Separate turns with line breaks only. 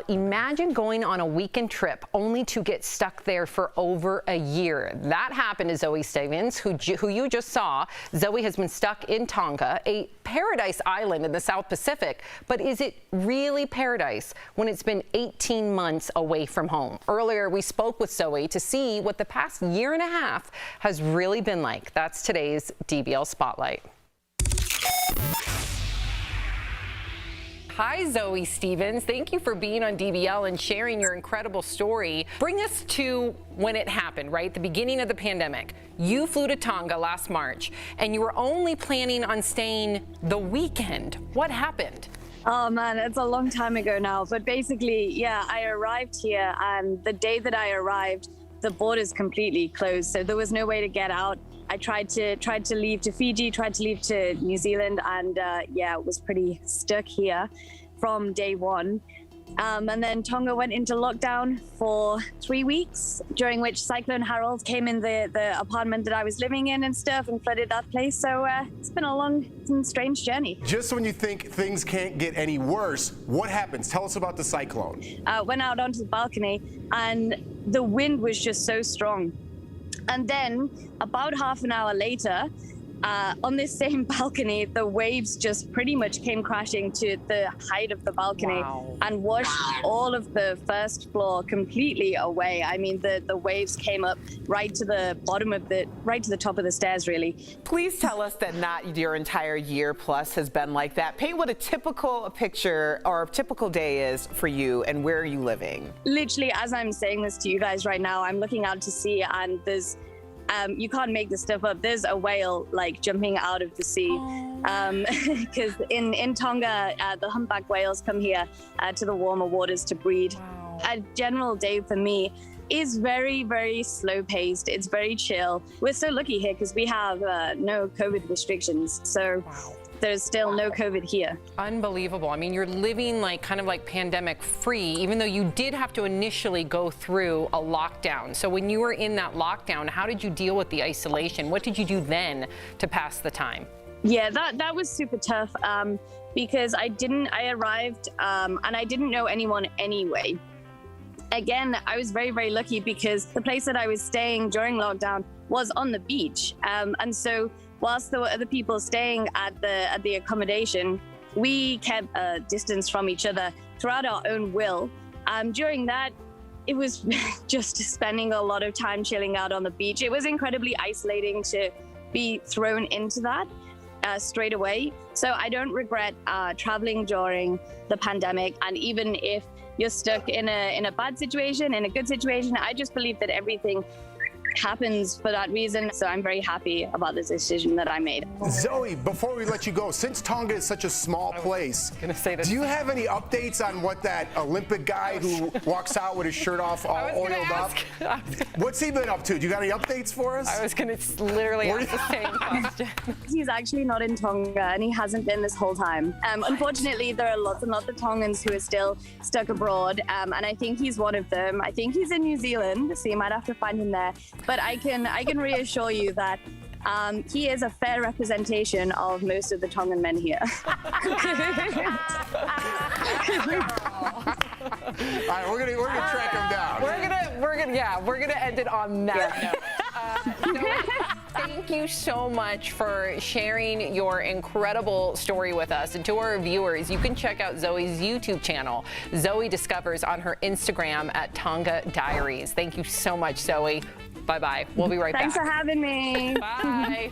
imagine going on a weekend trip only to get stuck there for over a year. That happened to Zoe Stephens, who you just saw. Zoe has been stuck in Tonga, a paradise island in the South Pacific. But is it really paradise when it's been 18 months away from home? Earlier, we spoke with Zoe to see what the past year and a half has really been like. That's today's DBL Spotlight. Hi, Zoe Stephens. Thank you for being on DBL and sharing your incredible story. Bring us to when it happened, right? The beginning of the pandemic. You flew to Tonga last March, and you were only planning on staying the weekend. What happened?
Oh man, it's a long time ago now. But basically, yeah, I arrived here, and the day that I arrived, the borders completely closed. So there was no way to get out. I tried to leave to Fiji, tried to leave to New Zealand, and yeah, was pretty stuck here from day one. And then Tonga went into lockdown for 3 weeks, during which Cyclone Harold came in the apartment that I was living in and stuff and flooded that place. So it's been a long and strange journey.
Just when you think things can't get any worse, what happens? Tell us about the cyclone.
Went out onto the balcony, and the wind was just so strong. And then about half an hour later, on this same balcony, the waves just pretty much came crashing to the height of the balcony.
Wow.
And washed all of the first floor completely away. I mean, the waves came up right to the bottom of right to the top of the stairs, really.
Please tell us that not your entire year plus has been like that. Paint what a typical picture or a typical day is for you, and where are you living?
Literally, as I'm saying this to you guys right now, I'm looking out to sea, and there's you can't make this stuff up. There's a whale like jumping out of the sea. Because in Tonga, the humpback whales come here to the warmer waters to breed.
Wow.
A general day for me is very, very slow paced. It's very chill. We're so lucky here because we have no COVID restrictions. So
Wow.
There's still no COVID here.
Unbelievable. I mean, you're living kind of pandemic free, even though you did have to initially go through a lockdown. So when you were in that lockdown, how did you deal with the isolation? What did you do then to pass the time?
Yeah, that was super tough because I arrived and I didn't know anyone anyway. Again, I was very, very lucky because the place that I was staying during lockdown was on the beach. And so whilst there were other people staying at the accommodation, we kept a distance from each other throughout our own will. During that, it was just spending a lot of time chilling out on the beach. It was incredibly isolating to be thrown into that straight away. So I don't regret traveling during the pandemic. And even if you're stuck in a bad situation, in a good situation, I just believe that everything happens for that reason. So I'm very happy about this decision that I made.
Zoe, before we let you go, since Tonga is such a small place, do you have any updates on what that Olympic guy who walks out with his shirt off all oiled up? What's he been up to? Do you got any updates for us?
I was going to literally ask the same question.
He's actually not in Tonga, and he hasn't been this whole time. Unfortunately, there are lots and lots of Tongans who are still stuck abroad, and I think he's one of them. I think he's in New Zealand, so you might have to find him there. But I can reassure you that he is a fair representation of most of the Tongan men here.
All right, we're gonna track him down.
We're gonna end it on that note. Thank you so much for sharing your incredible story with us. And to our viewers, you can check out Zoe's YouTube channel, Zoe Discovers, on her Instagram at Tonga Diaries. Thank you so much, Zoe. Bye-bye. We'll be right back.
Thanks for having me.
Bye.